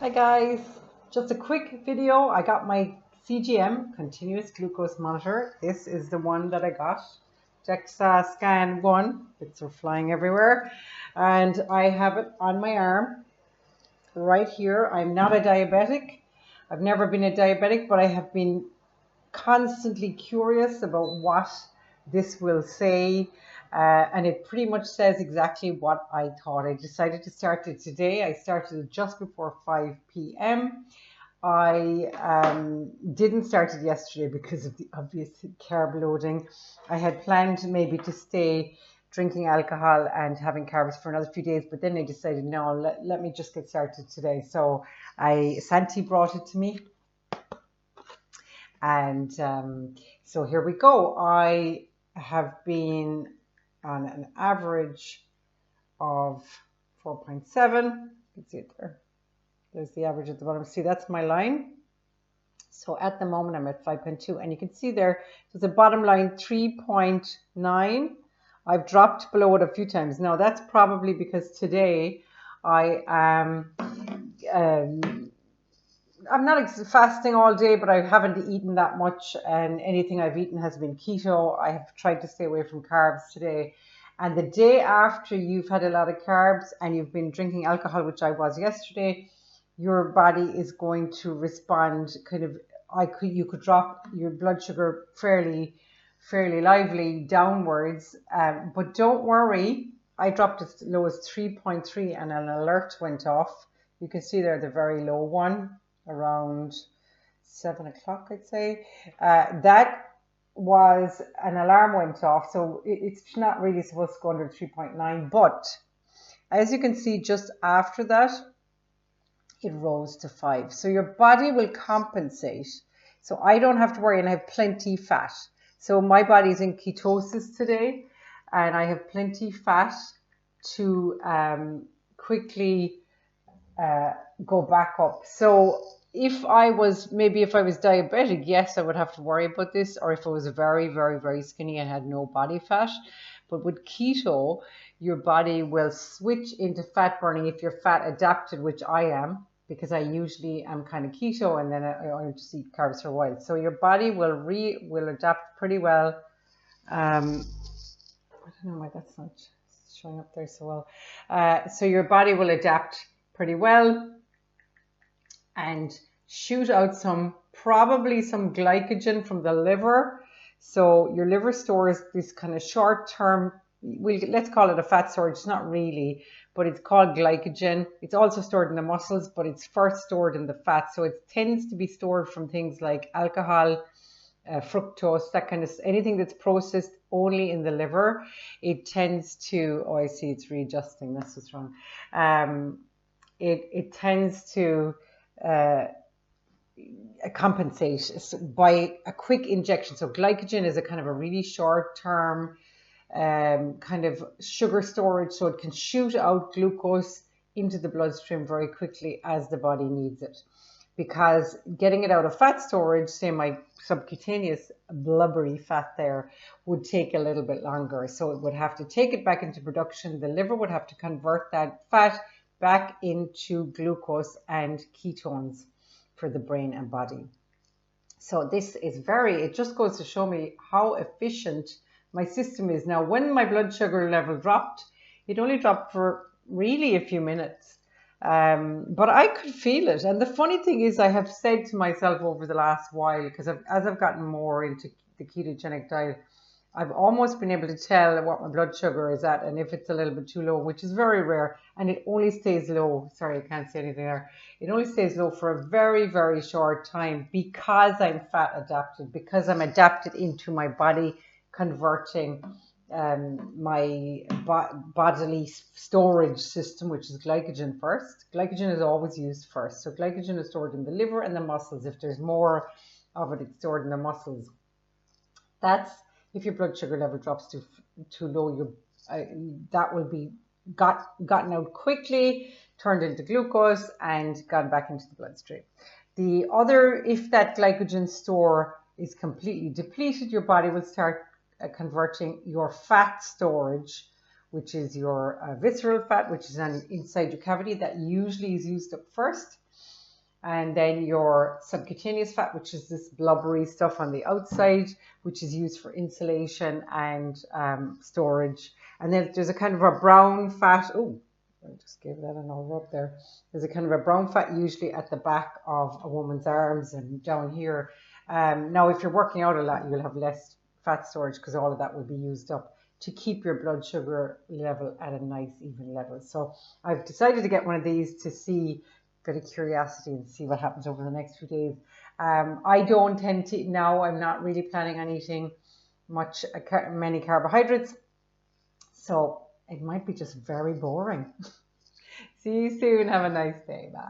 Hi guys, just a quick video. I got my CGM, continuous glucose monitor. This is the one that I got, DEXA Scan 1. Bits are flying everywhere. And I have it on my arm right here. I'm not a diabetic. I've never been a diabetic, but I have been constantly curious about what this will say. And it pretty much says exactly what I thought. I decided to start it today. I started it just before 5 p.m. I didn't start it yesterday because of the obvious carb loading. I had planned maybe to stay drinking alcohol and having carbs for another few days, but then I decided no, let me just get started today. So Santi brought it to me, and so here we go. I have been on an average of 4.7. You can see it there. There's the average at the bottom. See, that's my line. So at the moment, I'm at 5.2. And you can see there's a bottom line 3.9. I've dropped below it a few times. Now, that's probably because today I am I'm not fasting all day, but I haven't eaten that much, and anything I've eaten has been keto. I have tried to stay away from carbs today. And the day after you've had a lot of carbs and you've been drinking alcohol, which I was yesterday, your body is going to respond kind of, you could drop your blood sugar fairly lively downwards. But don't worry, I dropped as low as 3.3 and an alert went off. You can see there the very low one around 7 o'clock, I'd say. That was an alarm went off, so it's not really supposed to go under 3.9. But as you can see, just after that, it rose to 5. So your body will compensate. So I don't have to worry, and I have plenty fat. So my body's in ketosis today, and I have plenty fat to quickly go back up. So if I was diabetic, yes, I would have to worry about this, or if I was very, very, very skinny and had no body fat. But with keto, your body will switch into fat burning if you're fat adapted, which I am, because I usually am kind of keto and then I only just eat carbs for a while. So your body will adapt pretty well. I don't know why that's not showing up there so well. So your body will adapt pretty well and shoot out probably some glycogen from the liver. So your liver stores this kind of short-term, let's call it a fat storage. It's not really, but it's called glycogen. It's also stored in the muscles, but it's first stored in the fat. So it tends to be stored from things like alcohol, fructose, that kind of anything that's processed only in the liver. It tends to, oh, I see it's readjusting. That's what's wrong. It tends to compensate by a quick injection. So glycogen is a kind of a really short-term kind of sugar storage, so it can shoot out glucose into the bloodstream very quickly as the body needs it. Because getting it out of fat storage, say my subcutaneous blubbery fat there, would take a little bit longer. So it would have to take it back into production. The liver would have to convert that fat back into glucose and ketones for the brain and body. So this is it just goes to show me how efficient my system is. Now, when my blood sugar level dropped, it only dropped for really a few minutes. But I could feel it. And the funny thing is, I have said to myself over the last while, because as I've gotten more into the ketogenic diet, I've almost been able to tell what my blood sugar is at and if it's a little bit too low, which is very rare. And it only stays low. Sorry, I can't see anything there. It only stays low for a very, very short time because I'm fat adapted, because I'm adapted into my body converting my bodily storage system, which is glycogen first. Glycogen is always used first. So glycogen is stored in the liver and the muscles. If there's more of it, it's stored in the muscles. That's if your blood sugar level drops too low, that will be gotten out quickly, turned into glucose, and gone back into the bloodstream. The other, if that glycogen store is completely depleted, your body will start converting your fat storage, which is your visceral fat, which is inside your cavity, that usually is used up first. And then your subcutaneous fat, which is this blubbery stuff on the outside, which is used for insulation and storage. And then there's a kind of a brown fat. Oh, I just gave that an all rub there. There's a kind of a brown fat usually at the back of a woman's arms and down here. Now, if you're working out a lot, you'll have less fat storage because all of that will be used up to keep your blood sugar level at a nice even level. So I've decided to get one of these to see, bit of curiosity, and see what happens over the next few days. I don't tend to now. I'm not really planning on eating many carbohydrates, so it might be just very boring. See you soon. Have a nice day. Bye.